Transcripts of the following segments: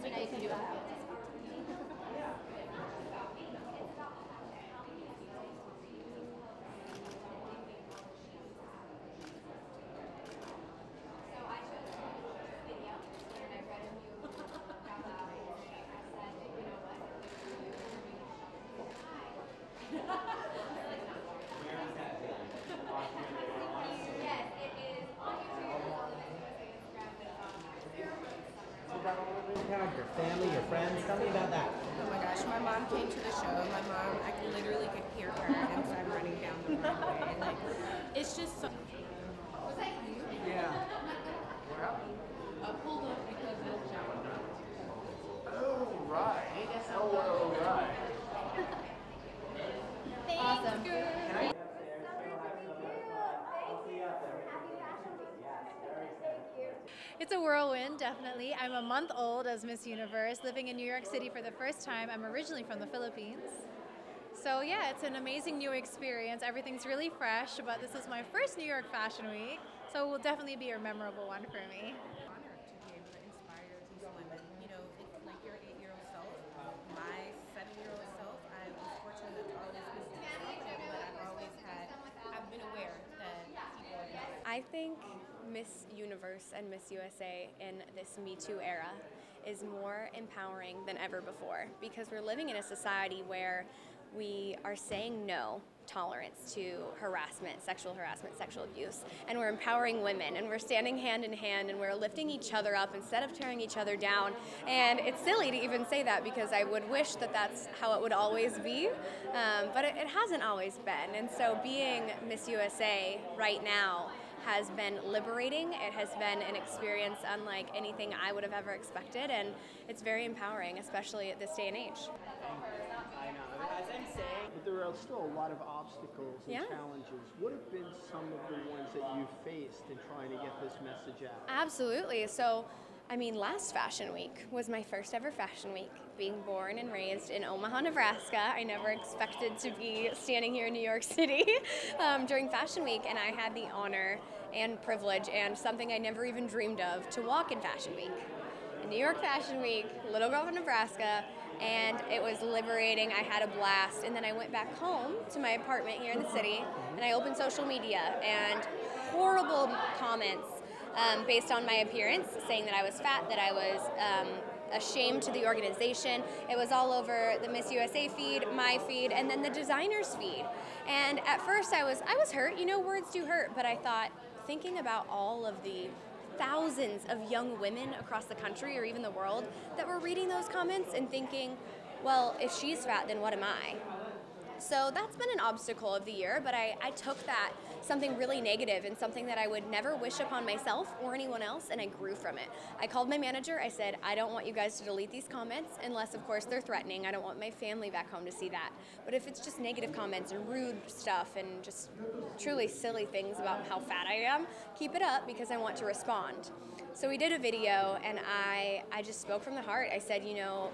Right, so now you can do it. Your family, your friends, tell me about that. Oh my gosh, my mom came to the show. My mom, I literally could hear her as I'm running down the runway. Like, it's just so. Was that you? Yeah. I pulled up because of John. Oh, right. Oh, right. Awesome. Can I? It's a whirlwind, definitely. I'm a month old as Miss Universe, living in New York City for the first time. I'm originally from the Philippines. So yeah, it's an amazing new experience. Everything's really fresh, but this is my first New York Fashion Week, so it will definitely be a memorable one for me. Honored to be able to inspire these women. You know, it's like your 8-year-old self, my 7-year-old self. I was fortunate to always be confident, but I've been aware that people are not. I think Miss Universe and Miss USA in this Me Too era is more empowering than ever before, because we're living in a society where we are saying no tolerance to harassment, sexual abuse, and we're empowering women, and we're standing hand in hand, and we're lifting each other up instead of tearing each other down. And it's silly to even say that, because I would wish that that's how it would always be, but it hasn't always been. And so being Miss USA right now has been liberating. It has been an experience unlike anything I would have ever expected, and it's very empowering, especially at this day and age. I know. As I'm saying, but there are still a lot of obstacles and challenges. What have been some of the ones that you've faced in trying to get this message out? Absolutely. So, I mean, last Fashion Week was my first ever Fashion Week. Being born and raised in Omaha, Nebraska, I never expected to be standing here in New York City during Fashion Week, and I had the honor and privilege and something I never even dreamed of to walk in Fashion Week. In New York Fashion Week, little girl from Nebraska, and it was liberating. I had a blast, and then I went back home to my apartment here in the city, and I opened social media, and horrible comments based on my appearance, saying that I was fat, that I was a shame to the organization. It was all over the Miss USA feed, my feed, and then the designer's feed. And at first I was hurt, you know, words do hurt, but I thought, thinking about all of the thousands of young women across the country or even the world that were reading those comments and thinking, well, if she's fat, then what am I? So that's been an obstacle of the year, but I took that, something really negative and something that I would never wish upon myself or anyone else, and I grew from it. I called my manager. I said, I don't want you guys to delete these comments unless, of course, they're threatening. I don't want my family back home to see that. But if it's just negative comments and rude stuff and just truly silly things about how fat I am, keep it up, because I want to respond. So we did a video, and I just spoke from the heart. I said, you know,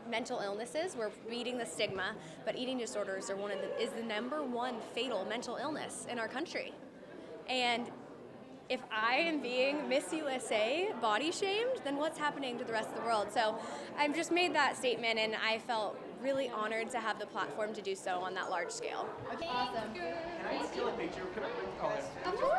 mental illnesses, we're beating the stigma, but eating disorders are is the #1 fatal mental illness in our country. And if I am being Miss USA body shamed, then what's happening to the rest of the world? So I've just made that statement, and I felt really honored to have the platform to do so on that large scale. Awesome. Can I steal a picture? Can I? Of course.